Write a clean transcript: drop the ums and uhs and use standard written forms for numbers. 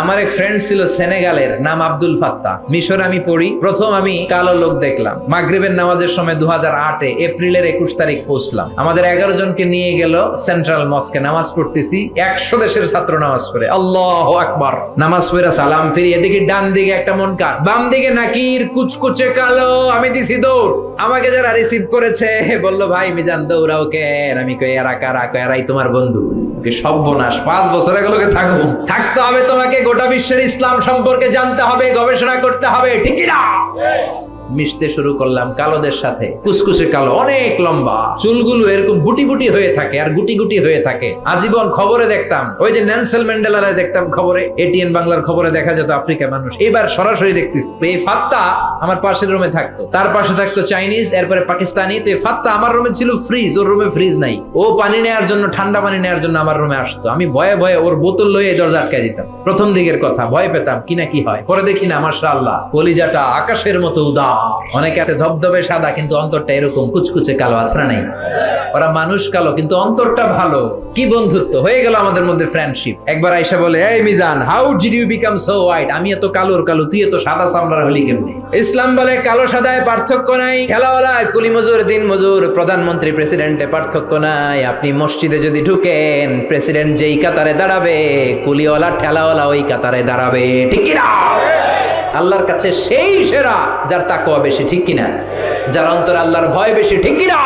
আমার এক ফ্রেন্ড ছিল সেনেগালের, নাম আব্দুল ফাত্তা। মিশর আমি পড়ি, প্রথম আমি কালো লোক দেখলাম। মাগরিবের নামাজের সময় 2008-এ এপ্রিলের 21 তারিখ পৌঁছলাম। আমাদের 11 জনকে নিয়ে গেল সেন্ট্রাল মস্কে, নামাজ পড়তেছি। 100 দেশের ছাত্র নামাজ পড়ে, আল্লাহু আকবার। নামাজ পড়ে সালাম ফিরিয়ে দেখি ডান দিকে একটা মুনকার, বাম দিকে নাকির, কুচকুচে কালো। আমি দিছি দৌড়। আমাকে যারা রিসিভ করেছে বলল, ভাই মিজান দৌড়াও কেন? আমি কই এরা কারা? কই এরাই তোমার বন্ধু। সর্বনাশ, 5 বছর এগুলোকে থাকতে হবে, তোমাকে গোটা বিশ্বের ইসলাম সম্পর্কে জানতে হবে, গবেষণা করতে হবে, ঠিক না? মিশতে শুরু করলাম কালোদের সাথে। কুসকুসে কালো, অনেক লম্বা, চুলগুলো এরকম বুটি বুটি হয়ে থাকে আর গুটি গুটি হয়ে থাকে। আজীবন খবরে দেখতাম, ওই যে নেলসন ম্যান্ডেলারে দেখতাম খবরে, এটিএন বাংলার খবরে দেখা যেত আফ্রিকা মানুষ। এবার সরাসরি দেখতেছি। এই ফাত্তা আমার পাশের রুমে থাকতো, তার পাশে থাকতো চাইনিজ, এরপরে পাকিস্তানি। তো এই ফাত্তা আমার রুমে ছিল ফ্রিজ, ওর রুমে ফ্রিজ নাই। ও পানি নেওয়ার জন্য, ঠান্ডা পানি নেওয়ার জন্য আমার রুমে আসতো। আমি ভয়ে ভয়ে ওর বোতল লয়ে দরজা আটকায় দিতাম। প্রথম দিকের কথা, ভয় পেতাম কি না কি হয়। পরে দেখি না, মাশাআল্লাহ, কলিজাটা আকাশের মতো উদার। অনেকে আছে ধবধবে সাদা কিন্তু অন্তরটা এরকম কুচকুচে কালো, আছে না নাই? ওরা মানুষ কালো কিন্তু অন্তরটা ভালো। কি বন্ধুত্ব হয়ে গেল আমাদের মধ্যে, ফ্রেন্ডশিপ। একবার আয়েশা বলে, এই Mizan, how did you become so white? আমি এত কালোর কালো, তুই এত সাদা চামড়ার হলি কেমনে? ইসলাম বলে কালো সাদায় পার্থক্য নাই। ঠেলাওয়ালা, কুলি মজুর, দিন মজুর, প্রধানমন্ত্রী, প্রেসিডেন্টে পার্থক্য নাই। আপনি মসজিদে যদি ঢুকেন, প্রেসিডেন্ট যেই কাতারে দাঁড়াবে, কুলিওয়ালা ঠেলাওয়ালা ওই কাতারে দাঁড়াবে, ঠিক কি না? আল্লাহর কাছে সেই সেরা যার তাকওয়া বেশি, ঠিক কিনা? যার অন্তর আল্লাহর ভয় বেশি, ঠিক কিনা?